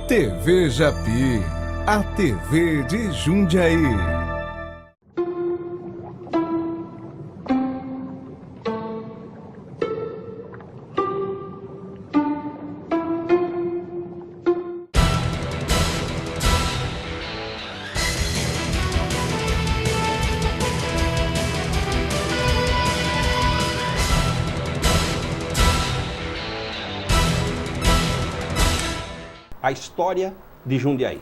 TV Japi, a TV de Jundiaí. A história de Jundiaí.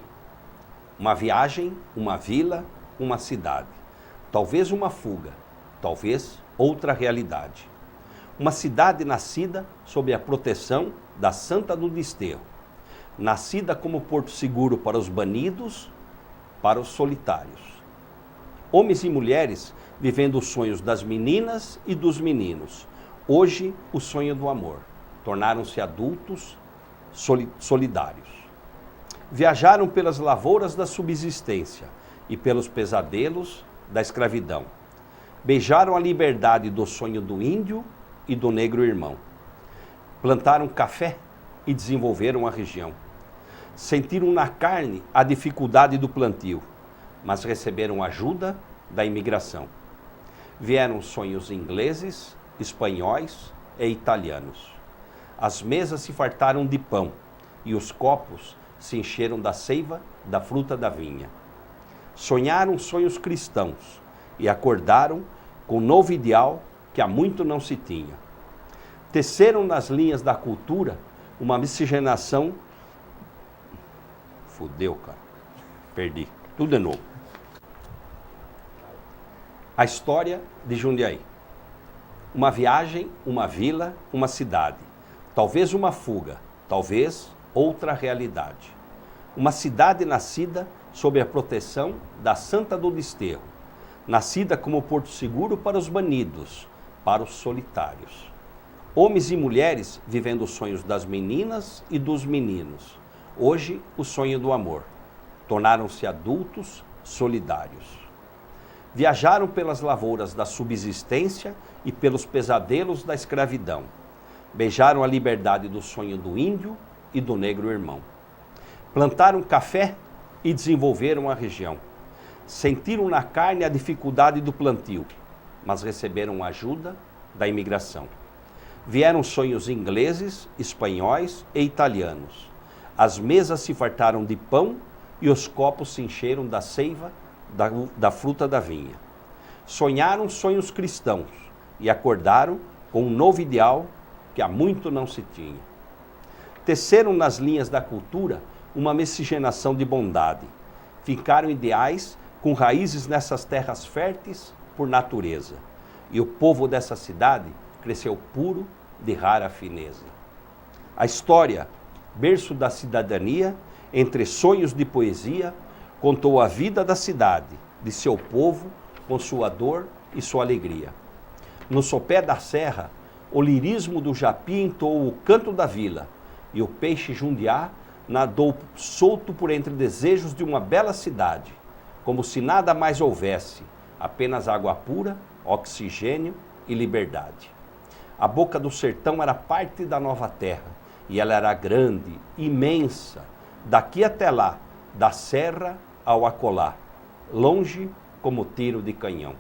Uma viagem, uma vila, uma cidade. Talvez uma fuga, talvez outra realidade. Uma cidade nascida sob a proteção da Santa do Desterro. Nascida como porto seguro para os banidos, para os solitários. Homens e mulheres vivendo os sonhos das meninas e dos meninos. Hoje, o sonho do amor. Tornaram-se adultos solidários. Viajaram pelas lavouras da subsistência e pelos pesadelos da escravidão. Beijaram a liberdade do sonho do índio e do negro irmão. Plantaram café e desenvolveram a região. Sentiram na carne a dificuldade do plantio, mas receberam ajuda da imigração. Vieram sonhos ingleses, espanhóis e italianos. As mesas se fartaram de pão e os copos se encheram da seiva da fruta da vinha. Sonharam sonhos cristãos e acordaram com um novo ideal que há muito não se tinha. Teceram nas linhas da cultura uma miscigenação... Fudeu, cara. Perdi. Tudo de novo. A história de Jundiaí. Uma viagem, uma vila, uma cidade. Talvez uma fuga, talvez outra realidade. Uma cidade nascida sob a proteção da Santa do Desterro. Nascida como porto seguro para os banidos, para os solitários. Homens e mulheres vivendo os sonhos das meninas e dos meninos. Hoje, o sonho do amor. Tornaram-se adultos solidários. Viajaram pelas lavouras da subsistência e pelos pesadelos da escravidão. Beijaram a liberdade do sonho do índio e do negro irmão. Plantaram café e desenvolveram a região. Sentiram na carne a dificuldade do plantio, mas receberam ajuda da imigração. Vieram sonhos ingleses, espanhóis e italianos. As mesas se fartaram de pão e os copos se encheram da seiva da fruta da vinha. Sonharam sonhos cristãos e acordaram com um novo ideal que há muito não se tinha. Teceram nas linhas da cultura uma miscigenação de bondade. Ficaram ideais com raízes nessas terras férteis por natureza. E o povo dessa cidade cresceu puro de rara fineza. A história, berço da cidadania, entre sonhos de poesia, contou a vida da cidade, de seu povo, com sua dor e sua alegria. No sopé da serra, o lirismo do Japi entoou o canto da vila, e o peixe Jundiá nadou solto por entre desejos de uma bela cidade, como se nada mais houvesse, apenas água pura, oxigênio e liberdade. A boca do sertão era parte da nova terra, e ela era grande, imensa, daqui até lá, da serra ao acolá, longe como tiro de canhão.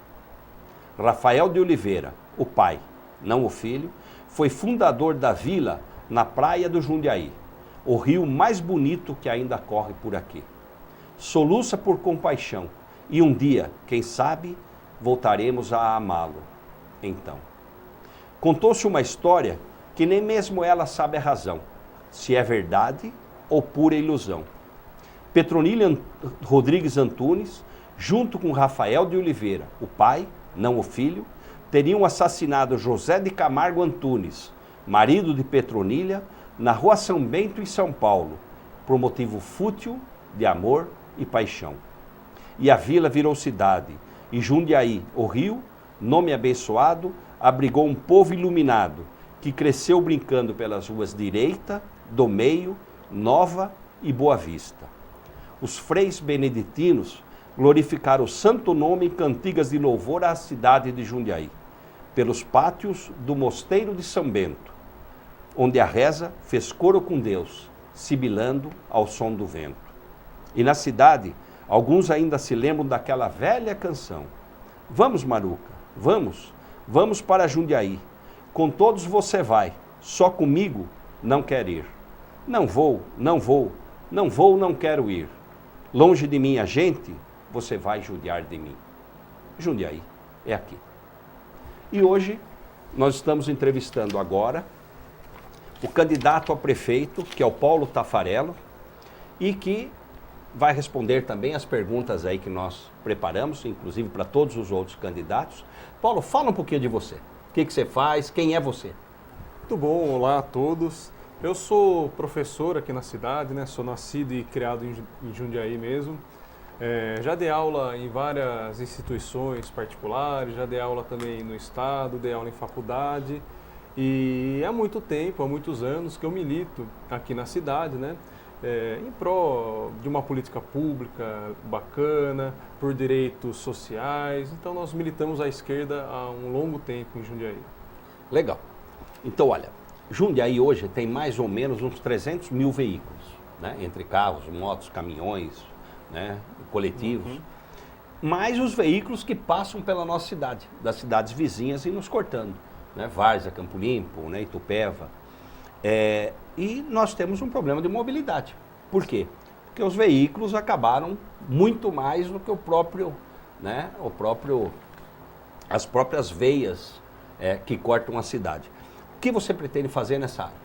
Rafael de Oliveira, o pai, não o filho, foi fundador da vila na praia do Jundiaí, o rio mais bonito que ainda corre por aqui. Soluça por compaixão e um dia, quem sabe, voltaremos a amá-lo. Então, contou-se uma história que nem mesmo ela sabe a razão, se é verdade ou pura ilusão. Petronília Rodrigues Antunes, junto com Rafael de Oliveira, o pai, não o filho, teriam assassinado José de Camargo Antunes, marido de Petronília, na rua São Bento, em São Paulo, por motivo fútil de amor e paixão. E a vila virou cidade, e Jundiaí, o rio, nome abençoado, abrigou um povo iluminado, que cresceu brincando pelas ruas Direita, do Meio, Nova e Boa Vista. Os freis beneditinos glorificaram o santo nome em cantigas de louvor à cidade de Jundiaí, pelos pátios do mosteiro de São Bento, onde a reza fez coro com Deus sibilando ao som do vento. E na cidade, alguns ainda se lembram daquela velha canção. Vamos, Maruca, vamos para Jundiaí. Com todos você vai, só comigo não quer ir. Não vou, não quero ir. Longe de minha gente, você vai judiar de mim. Jundiaí é aqui. E hoje nós estamos entrevistando agora o candidato a prefeito, que é o Paulo Taffarello, e que vai responder também as perguntas aí que nós preparamos, inclusive para todos os outros candidatos. Paulo, fala um pouquinho de você. O que você faz? Quem é você? Muito bom, olá a todos. Eu sou professor aqui na cidade, né? Sou nascido e criado em Jundiaí mesmo. Já dei aula em várias instituições particulares, já dei aula também no estado, dei aula em faculdade. E há muito tempo, há muitos anos que eu milito aqui na cidade, né? Em prol de uma política pública bacana, por direitos sociais. Então nós militamos à esquerda há um longo tempo em Jundiaí. Legal. Então, olha, Jundiaí hoje tem mais ou menos uns 300 mil veículos, né? Entre carros, motos, caminhões, né? Coletivos. Mais os veículos que passam pela nossa cidade, das cidades vizinhas e nos cortando, né? Várzea, Campo Limpo, né? Itupeva. E nós temos um problema de mobilidade. Por quê? Porque os veículos acabaram muito mais do que né? As próprias veias que cortam a cidade. O que você pretende fazer nessa área?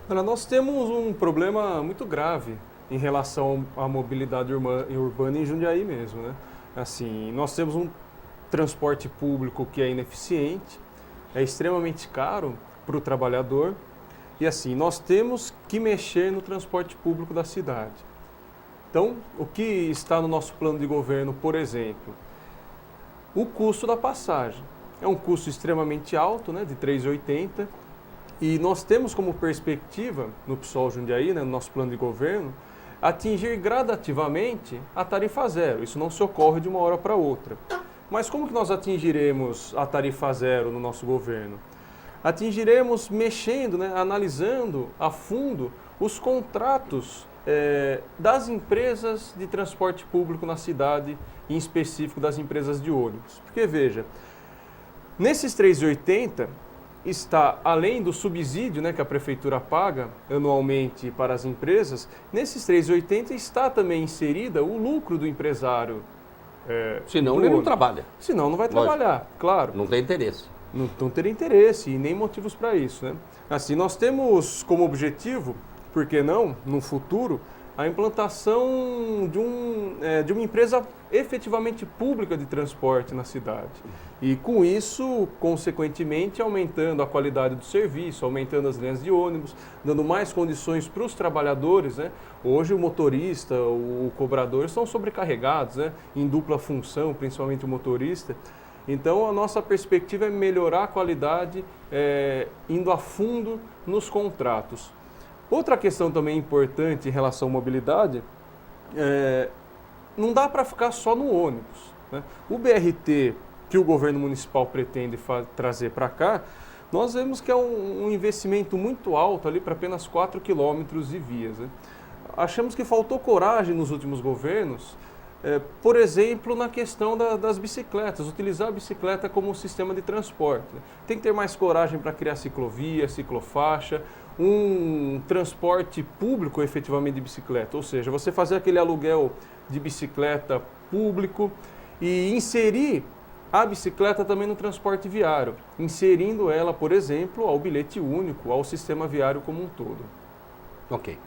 Olha, nós temos um problema muito grave em relação à mobilidade urbana em Jundiaí mesmo, né? Assim, nós temos um transporte público que é ineficiente, é extremamente caro para o trabalhador. E assim, nós temos que mexer no transporte público da cidade. Então, o que está no nosso plano de governo, por exemplo, o custo da passagem. É um custo extremamente alto, né, de R$ 3,80, e nós temos como perspectiva, no PSOL Jundiaí, né, no nosso plano de governo, atingir gradativamente a tarifa zero. Isso não se ocorre de uma hora para outra. Mas como que nós atingiremos a tarifa zero no nosso governo? Atingiremos mexendo, né, analisando a fundo os contratos das empresas de transporte público na cidade, em específico das empresas de ônibus. Porque veja, nesses R$ 3,80 está, além do subsídio, né, que a prefeitura paga anualmente para as empresas, nesses R$ 3,80 está também inserida o lucro do empresário. Senão ele não trabalha. Senão não vai trabalhar, claro. Não tem interesse. Não ter interesse e nem motivos para isso, né? Assim, nós temos como objetivo, por que não, no futuro, a implantação de uma empresa efetivamente pública de transporte na cidade. E com isso, consequentemente, aumentando a qualidade do serviço, aumentando as linhas de ônibus, dando mais condições para os trabalhadores, né? Hoje o motorista, o cobrador são sobrecarregados, né? Em dupla função, principalmente o motorista. Então, a nossa perspectiva é melhorar a qualidade, indo a fundo nos contratos. Outra questão também importante em relação à mobilidade, não dá para ficar só no ônibus, né? O BRT que o governo municipal pretende trazer para cá, nós vemos que é um investimento muito alto ali para apenas 4 quilômetros de vias, né? Achamos que faltou coragem nos últimos governos, por exemplo, na questão das bicicletas, utilizar a bicicleta como um sistema de transporte, né? Tem que ter mais coragem para criar ciclovia, ciclofaixa, um transporte público efetivamente de bicicleta, ou seja, você fazer aquele aluguel de bicicleta público e inserir a bicicleta também no transporte viário, inserindo ela, por exemplo, ao bilhete único, ao sistema viário como um todo. Ok.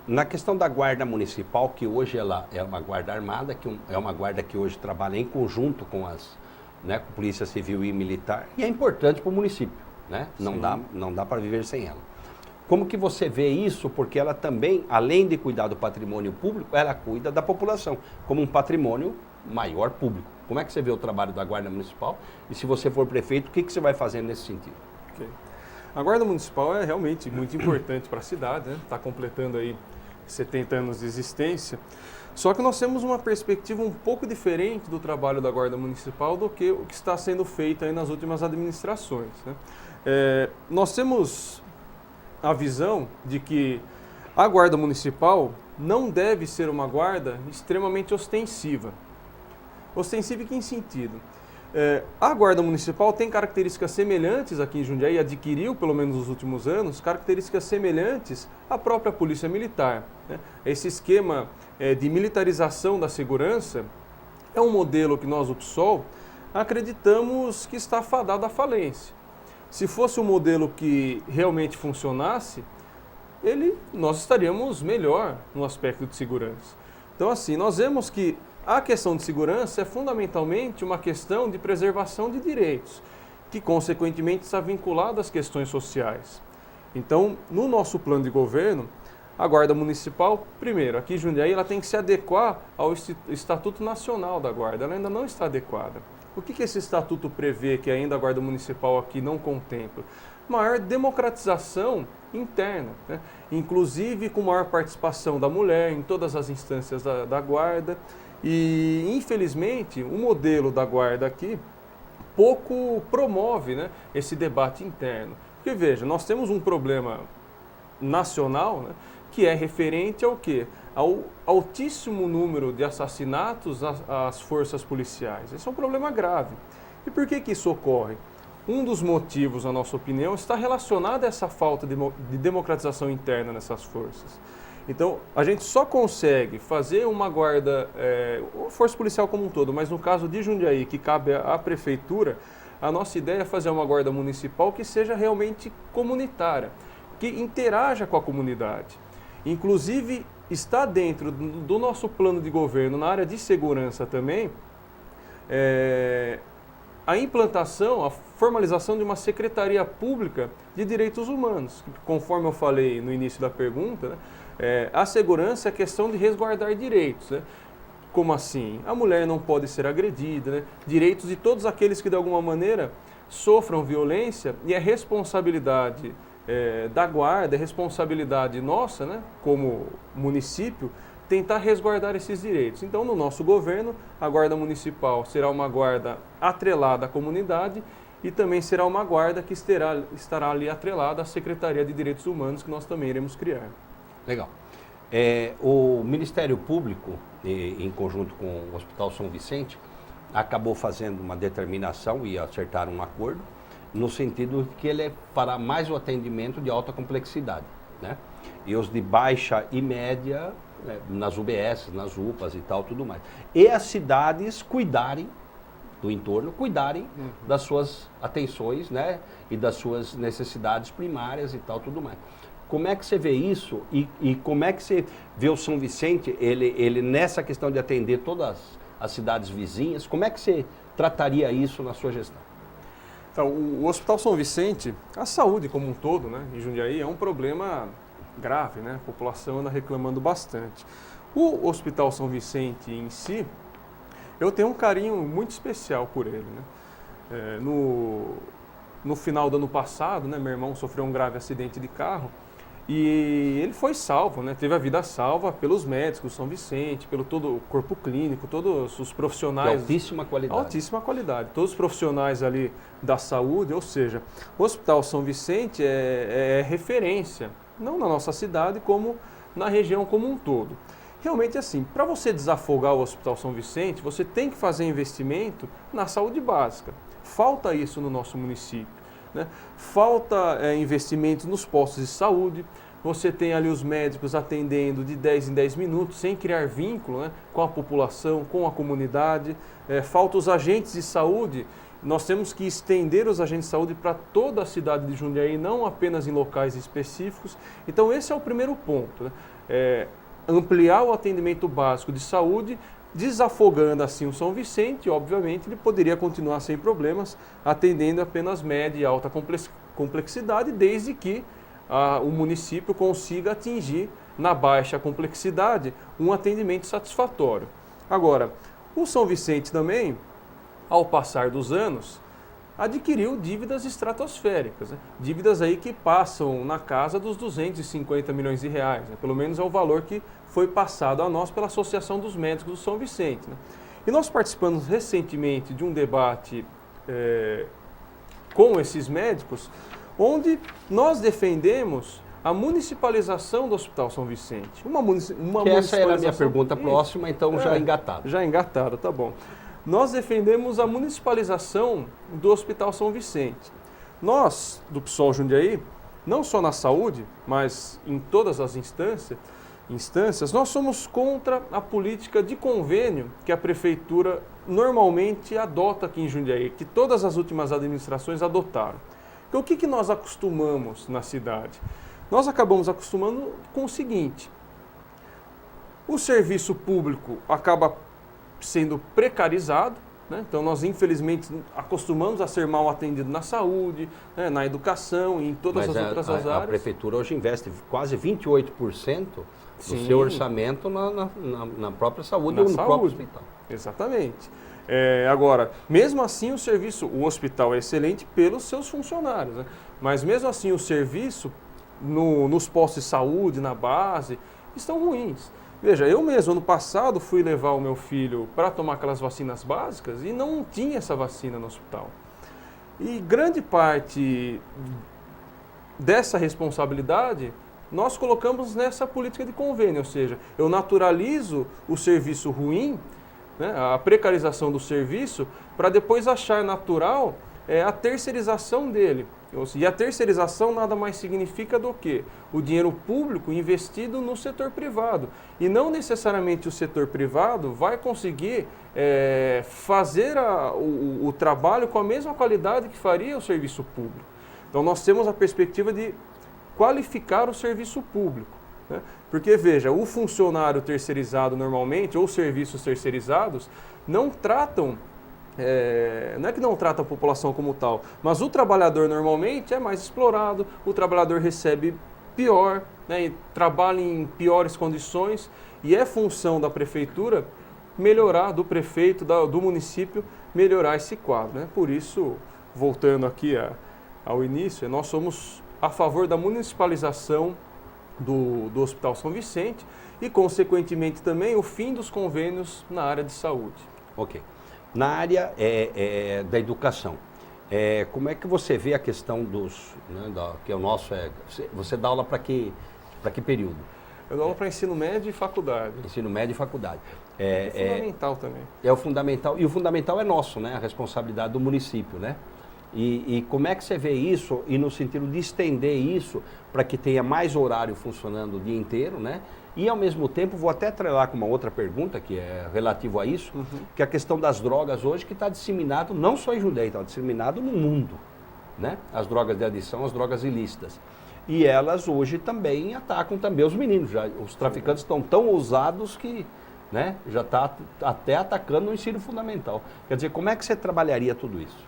Na questão da guarda municipal, que hoje ela é uma guarda armada, é uma guarda que hoje trabalha em conjunto com com Polícia Civil e Militar, e é importante para o município, né? Não dá para viver sem ela. Como que você vê isso? Porque ela também, além de cuidar do patrimônio público, ela cuida da população, como um patrimônio maior público. Como é que você vê o trabalho da Guarda Municipal? E se você for prefeito, o que você vai fazer nesse sentido? Okay. A Guarda Municipal é realmente muito importante para a cidade, né? Está completando aí 70 anos de existência. Só que nós temos uma perspectiva um pouco diferente do trabalho da Guarda Municipal do que o que está sendo feito aí nas últimas administrações, né? Nós temos a visão de que A guarda municipal não deve ser uma guarda extremamente ostensiva. Ostensiva em que sentido? A guarda municipal tem características semelhantes aqui em Jundiaí, adquiriu, pelo menos nos últimos anos, características semelhantes à própria polícia militar, né? Esse esquema de militarização da segurança é um modelo que nós, o PSOL, acreditamos que está fadado à falência. Se fosse um modelo que realmente funcionasse, nós estaríamos melhor no aspecto de segurança. Então, assim, nós vemos que a questão de segurança é fundamentalmente uma questão de preservação de direitos, que consequentemente está vinculada às questões sociais. Então, no nosso plano de governo, a Guarda Municipal, primeiro, aqui em Jundiaí, ela tem que se adequar ao Estatuto Nacional da Guarda, ela ainda não está adequada. O que esse estatuto prevê que ainda a Guarda Municipal aqui não contempla? Maior democratização interna, né? Inclusive com maior participação da mulher em todas as instâncias da Guarda. E, infelizmente, o modelo da Guarda aqui pouco promove, né, esse debate interno. Porque, veja, nós temos um problema nacional, né, que é referente ao quê? Ao altíssimo número de assassinatos às forças policiais. Esse é um problema grave. E por que isso ocorre? Um dos motivos, na nossa opinião, está relacionado a essa falta de democratização interna nessas forças. Então, a gente só consegue fazer uma guarda, força policial como um todo, mas no caso de Jundiaí, que cabe à prefeitura, a nossa ideia é fazer uma guarda municipal que seja realmente comunitária, que interaja com a comunidade. Inclusive, está dentro do nosso plano de governo, na área de segurança também, a implantação, a formalização de uma Secretaria Pública de Direitos Humanos. Conforme eu falei no início da pergunta, né, a segurança é questão de resguardar direitos, né? Como assim? A mulher não pode ser agredida, né? Direitos de todos aqueles que de alguma maneira sofram violência, e é responsabilidade da guarda, é responsabilidade nossa, né, como município, tentar resguardar esses direitos. Então, no nosso governo, a Guarda Municipal será uma guarda atrelada à comunidade e também será uma guarda que estará ali atrelada à Secretaria de Direitos Humanos, que nós também iremos criar. Legal. O Ministério Público, em conjunto com o Hospital São Vicente, acabou fazendo uma determinação e acertaram um acordo, no sentido de que ele fará mais o atendimento de alta complexidade, né? E os de baixa e média, nas UBS, nas UPAs e tal, tudo mais. E as cidades cuidarem do entorno, cuidarem das suas atenções, né? E das suas necessidades primárias e tal, tudo mais. Como é que você vê isso e como é que você vê o São Vicente, ele nessa questão de atender todas as cidades vizinhas, como é que você trataria isso na sua gestão? Então, o Hospital São Vicente, a saúde como um todo, né, em Jundiaí, é um problema grave, né? A população anda reclamando bastante. O Hospital São Vicente em si, eu tenho um carinho muito especial por ele, né? No final do ano passado, né, meu irmão sofreu um grave acidente de carro e ele foi salvo, né? Teve a vida salva pelos médicos do São Vicente, pelo todo o corpo clínico, todos os profissionais. De altíssima qualidade. Altíssima qualidade. Todos os profissionais ali da saúde, ou seja, o Hospital São Vicente é referência, não na nossa cidade, como na região como um todo. Realmente assim, para você desafogar o Hospital São Vicente, você tem que fazer investimento na saúde básica. Falta isso no nosso município, né? Falta investimento nos postos de saúde. Você tem ali os médicos atendendo de 10 em 10 minutos, sem criar vínculo, né, com a população, com a comunidade. Falta os agentes de saúde. Nós temos que estender os agentes de saúde para toda a cidade de Jundiaí, não apenas em locais específicos. Então esse é o primeiro ponto, né? Ampliar o atendimento básico de saúde, desafogando assim o São Vicente. Obviamente ele poderia continuar sem problemas, atendendo apenas média e alta complexidade, desde que o município consiga atingir, na baixa complexidade, um atendimento satisfatório. Agora, o São Vicente também, ao passar dos anos, adquiriu dívidas estratosféricas, né? Dívidas aí que passam na casa dos 250 milhões de reais, né? Pelo menos é o valor que foi passado a nós pela Associação dos Médicos do São Vicente, né? E nós participamos recentemente de um debate com esses médicos, onde nós defendemos a municipalização do Hospital São Vicente. Uma Que essa era a minha pergunta Isso. próxima, então já engatada. Já engatada, tá bom. Nós defendemos a municipalização do Hospital São Vicente. Nós, do PSOL Jundiaí, não só na saúde, mas em todas as instâncias, nós somos contra a política de convênio que a Prefeitura normalmente adota aqui em Jundiaí, que todas as últimas administrações adotaram. Então, o que nós acostumamos na cidade? Nós acabamos acostumando com o seguinte: o serviço público acaba sendo precarizado, né? Então nós infelizmente acostumamos a ser mal atendidos na saúde, né? Na educação e em todas as outras áreas. A Prefeitura hoje investe quase 28% do Sim. seu orçamento na própria saúde Na ou no próprio saúde. hospital. Exatamente. Agora, mesmo assim o hospital é excelente pelos seus funcionários, né? Mas mesmo assim o serviço nos postos de saúde, na base, estão ruins. Veja, eu mesmo, ano passado, fui levar o meu filho para tomar aquelas vacinas básicas e não tinha essa vacina no hospital. E grande parte dessa responsabilidade nós colocamos nessa política de convênio, ou seja, eu naturalizo o serviço ruim, né, a precarização do serviço, para depois achar natural a terceirização dele. E a terceirização nada mais significa do que o dinheiro público investido no setor privado. E não necessariamente o setor privado vai conseguir fazer o trabalho com a mesma qualidade que faria o serviço público. Então nós temos a perspectiva de qualificar o serviço público, né? Porque, veja, o funcionário terceirizado normalmente, ou serviços terceirizados, não tratam... não é que não trata a população como tal, mas o trabalhador normalmente é mais explorado, o trabalhador recebe pior, né, e trabalha em piores condições, e é função da prefeitura melhorar, do prefeito, do município, melhorar esse quadro, né? Por isso, voltando aqui ao início, nós somos a favor da municipalização do Hospital São Vicente e, consequentemente, também o fim dos convênios na área de saúde. Ok. Na área da educação, como é que você vê a questão que é o nosso... você dá aula para que período? Eu dou aula para ensino médio e faculdade. Ensino médio e faculdade. Fundamental também. É o fundamental, e o fundamental é nosso, né? A responsabilidade do município, né? E como é que você vê isso, e no sentido de estender isso para que tenha mais horário funcionando o dia inteiro, né? E ao mesmo tempo, vou até atrelar com uma outra pergunta, que é relativo a isso, que é a questão das drogas hoje, que está disseminado, não só em Jundiaí, está disseminado no mundo, né? As drogas de adição, as drogas ilícitas. E elas hoje também atacam também os meninos, os traficantes estão tão ousados que, né, já está até atacando o ensino fundamental. Quer dizer, como é que você trabalharia tudo isso?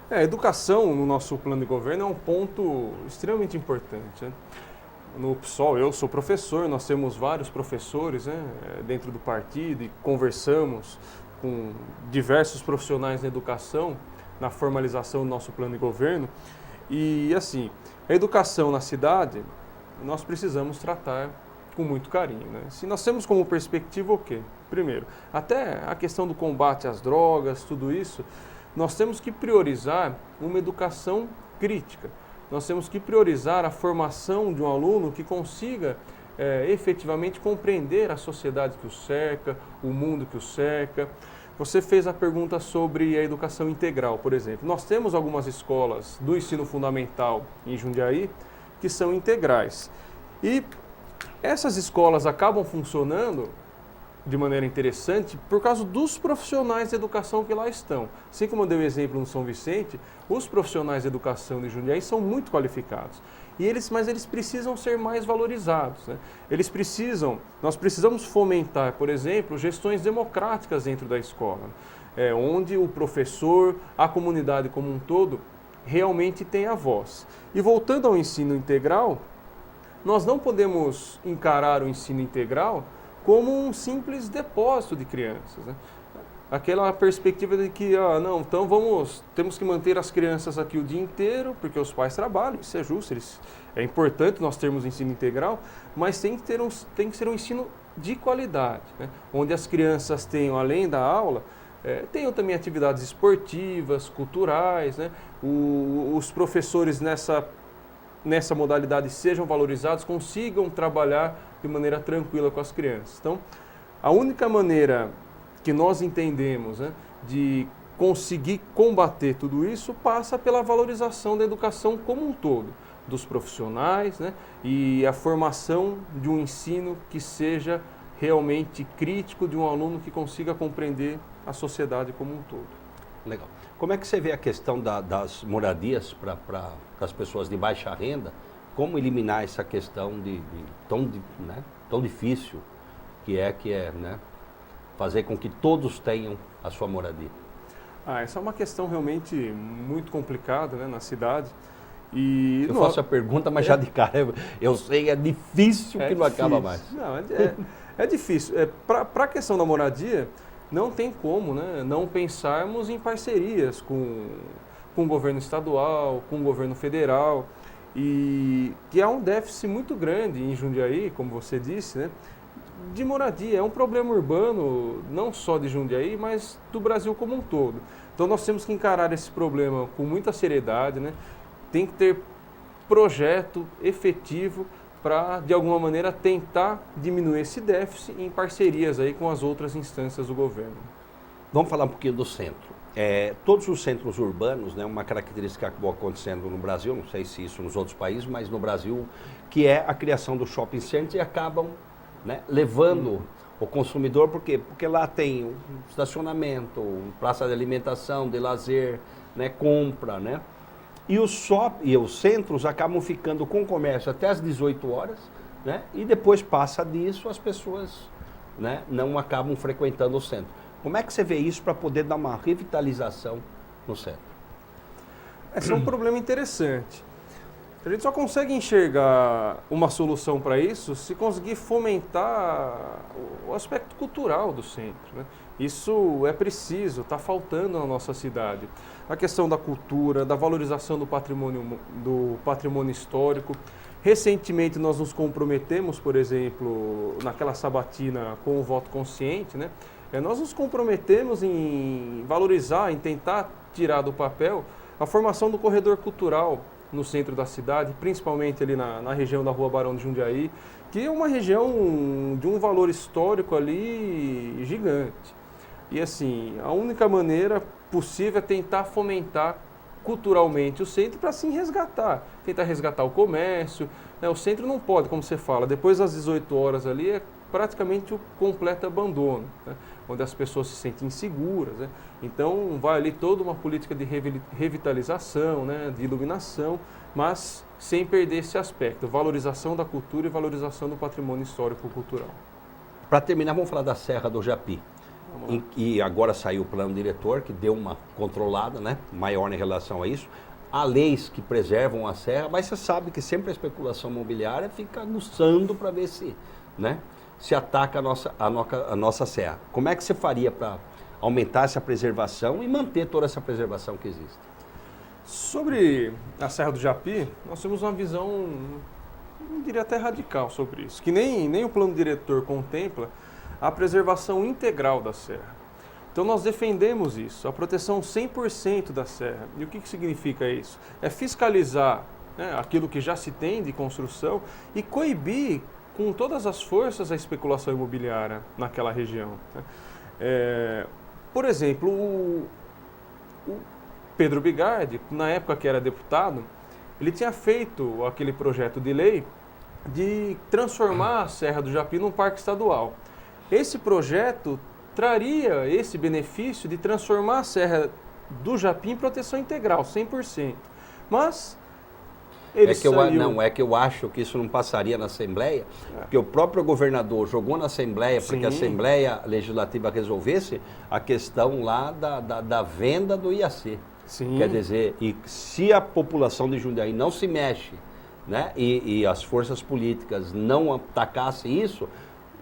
A educação no nosso plano de governo é um ponto extremamente importante, né? No PSOL, eu sou professor, nós temos vários professores, né, dentro do partido, e conversamos com diversos profissionais na educação, na formalização do nosso plano de governo. E assim, a educação na cidade, nós precisamos tratar com muito carinho, né? Se nós temos como perspectiva o quê? Primeiro, até a questão do combate às drogas, tudo isso, nós temos que priorizar uma educação crítica. Nós temos que priorizar a formação de um aluno que consiga efetivamente compreender a sociedade que o cerca, o mundo que o cerca. Você fez a pergunta sobre a educação integral, por exemplo. Nós temos algumas escolas do ensino fundamental em Jundiaí que são integrais. E essas escolas acabam funcionando de maneira interessante por causa dos profissionais de educação que lá estão. Assim como eu dei o exemplo no São Vicente, os profissionais de educação de Jundiaí são muito qualificados. Mas eles precisam ser mais valorizados, né? Nós precisamos fomentar, por exemplo, gestões democráticas dentro da escola, onde o professor, a comunidade como um todo, realmente tem a voz. E voltando ao ensino integral, nós não podemos encarar o ensino integral como um simples depósito de crianças, né? Aquela perspectiva de que, então temos que manter as crianças aqui o dia inteiro, porque os pais trabalham, isso é justo, é importante nós termos ensino integral, mas tem que ser um ensino de qualidade, né? Onde as crianças tenham, além da aula, tenham também atividades esportivas, culturais, né? Os professores nessa modalidade sejam valorizados, consigam trabalhar de maneira tranquila com as crianças. Então, a única maneira que nós entendemos, né, de conseguir combater tudo isso passa pela valorização da educação como um todo, dos profissionais, né, e a formação de um ensino que seja realmente crítico, de um aluno que consiga compreender a sociedade como um todo. Legal. Como é que você vê a questão das moradias para as pessoas de baixa renda? Como eliminar essa questão tão difícil que é né, fazer com que todos tenham a sua moradia? Essa é uma questão realmente muito complicada, né, na cidade. E eu faço a pergunta, mas já de cara eu sei, é difícil que não acaba mais. Não, é difícil. Para a questão da moradia, não tem como, né, não pensarmos em parcerias com o governo estadual, com o governo federal, e que há um déficit muito grande em Jundiaí, como você disse, né, de moradia. É um problema urbano, não só de Jundiaí, mas do Brasil como um todo. Então nós temos que encarar esse problema com muita seriedade, né? Tem que ter projeto efetivo para, de alguma maneira, tentar diminuir esse déficit em parcerias aí com as outras instâncias do governo. Vamos falar um pouquinho do centro. Todos os centros urbanos, né, uma característica que acabou acontecendo no Brasil, não sei se isso nos outros países, mas no Brasil, que é a criação do shopping centers, e acabam, né, levando o consumidor, por quê? Porque lá tem um estacionamento, praça de alimentação, de lazer, né, compra, né? E os centros acabam ficando com comércio até às 18 horas, né? E depois passa disso, as pessoas, né, não acabam frequentando o centro. Como é que você vê isso para poder dar uma revitalização no centro? Esse é um problema interessante. A gente só consegue enxergar uma solução para isso se conseguir fomentar o aspecto cultural do centro, né? Isso é preciso, está faltando na nossa cidade. A questão da cultura, da valorização do patrimônio histórico. Recentemente nós nos comprometemos, por exemplo, naquela sabatina com o voto consciente, né? Nós nos comprometemos em valorizar, em tentar tirar do papel a formação do corredor cultural no centro da cidade, principalmente ali na região da Rua Barão de Jundiaí, que é uma região de um valor histórico ali gigante. E assim, a única maneira possível é tentar fomentar culturalmente o centro para assim resgatar, tentar resgatar o comércio, né? O centro não pode, como você fala, depois das 18 horas ali é praticamente o completo abandono, né? Onde as pessoas se sentem inseguras, né? Então vai ali toda uma política de revitalização, né? De iluminação, mas sem perder esse aspecto, valorização da cultura e valorização do patrimônio histórico-cultural. Para terminar, vamos falar da Serra do Japi. E agora saiu o plano diretor, que deu uma controlada, né, maior em relação a isso. Há leis que preservam a serra, mas você sabe que sempre a especulação imobiliária fica aguçando para ver se, né, se ataca a nossa serra. Como é que você faria para aumentar essa preservação e manter toda essa preservação que existe? Sobre a Serra do Japi, nós temos uma visão, não diria até radical sobre isso, que nem o plano diretor contempla a preservação integral da serra. Então nós defendemos isso, a proteção 100% da serra. E o que significa isso? É fiscalizar, né, aquilo que já se tem de construção e coibir com todas as forças a especulação imobiliária naquela região, né? Por exemplo, o Pedro Bigardi, na época que era deputado, ele tinha feito aquele projeto de lei de transformar a Serra do Japi num parque estadual. Esse projeto traria esse benefício de transformar a Serra do Japi em proteção integral, 100%. Mas ele é que eu acho que isso não passaria na Assembleia, porque o próprio governador jogou na Assembleia para que a Assembleia Legislativa resolvesse a questão lá da venda do IAC. Sim. Quer dizer, e se a população de Jundiaí não se mexe, né, e as forças políticas não atacassem isso,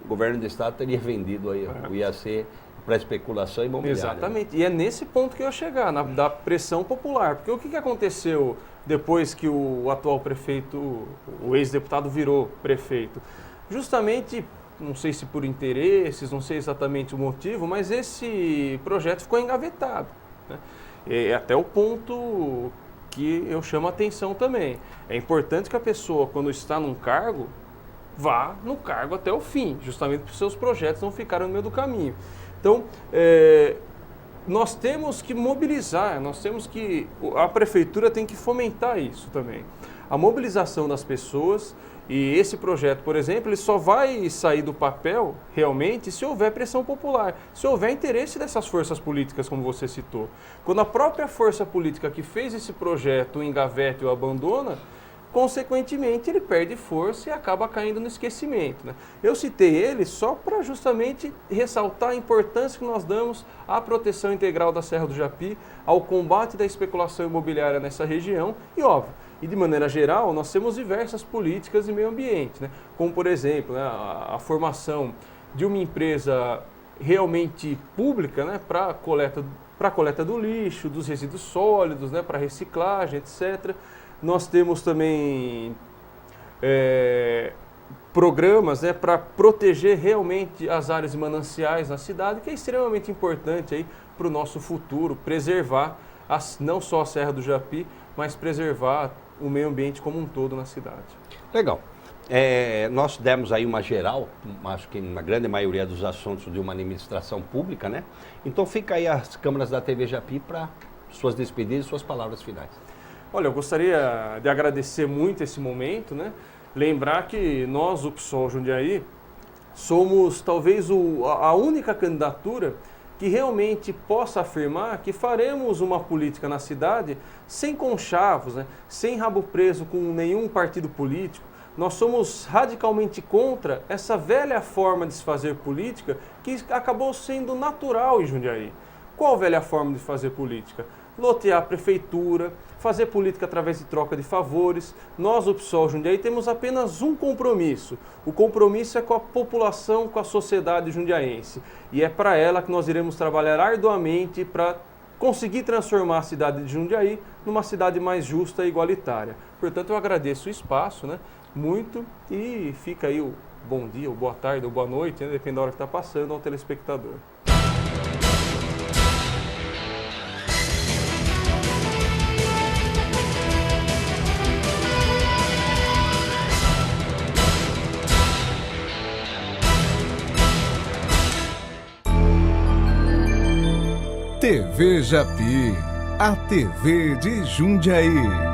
o governo do estado teria vendido aí o IAC para especulação imobiliária. Exatamente. Né? E é nesse ponto que eu ia chegar, da pressão popular. Porque o que aconteceu depois que o atual prefeito, o ex-deputado virou prefeito? Justamente, não sei se por interesses, não sei exatamente o motivo, mas esse projeto ficou engavetado, né? E até o ponto que eu chamo a atenção também. É importante que a pessoa, quando está num cargo, vá no cargo até o fim, justamente para os seus projetos não ficarem no meio do caminho. Então, nós temos que mobilizar, a prefeitura tem que fomentar isso também. A mobilização das pessoas, e esse projeto, por exemplo, ele só vai sair do papel realmente se houver pressão popular, se houver interesse dessas forças políticas, como você citou. Quando a própria força política que fez esse projeto o engaveta e o abandona, consequentemente ele perde força e acaba caindo no esquecimento, né? Eu citei ele só para justamente ressaltar a importância que nós damos à proteção integral da Serra do Japi, ao combate da especulação imobiliária nessa região e, óbvio, e de maneira geral, nós temos diversas políticas de meio ambiente, né? Como, por exemplo, né, a formação de uma empresa realmente pública, né, para a coleta do lixo, dos resíduos sólidos, né, para reciclagem, etc. Nós temos também programas, né, para proteger realmente as áreas de mananciais na cidade, que é extremamente importante para o nosso futuro, preservar não só a Serra do Japi, mas preservar o meio ambiente como um todo na cidade. Legal. Nós demos aí uma geral, acho que na grande maioria dos assuntos de uma administração pública, né? Então fica aí as câmeras da TV Japi para suas despedidas e suas palavras finais. Olha, eu gostaria de agradecer muito esse momento, né? Lembrar que nós, o PSOL Jundiaí, somos talvez a única candidatura que realmente possa afirmar que faremos uma política na cidade sem conchavos, né? Sem rabo preso com nenhum partido político. Nós somos radicalmente contra essa velha forma de se fazer política que acabou sendo natural em Jundiaí. Qual velha forma de fazer política? Lotear a prefeitura, fazer política através de troca de favores. Nós, o PSOL Jundiaí, temos apenas um compromisso. O compromisso é com a população, com a sociedade jundiaense. E é para ela que nós iremos trabalhar arduamente para conseguir transformar a cidade de Jundiaí numa cidade mais justa e igualitária. Portanto, eu agradeço o espaço, né, muito, e fica aí o bom dia, ou boa tarde, ou boa noite, né, depende da hora que está passando, ao telespectador. TV Japi, a TV de Jundiaí.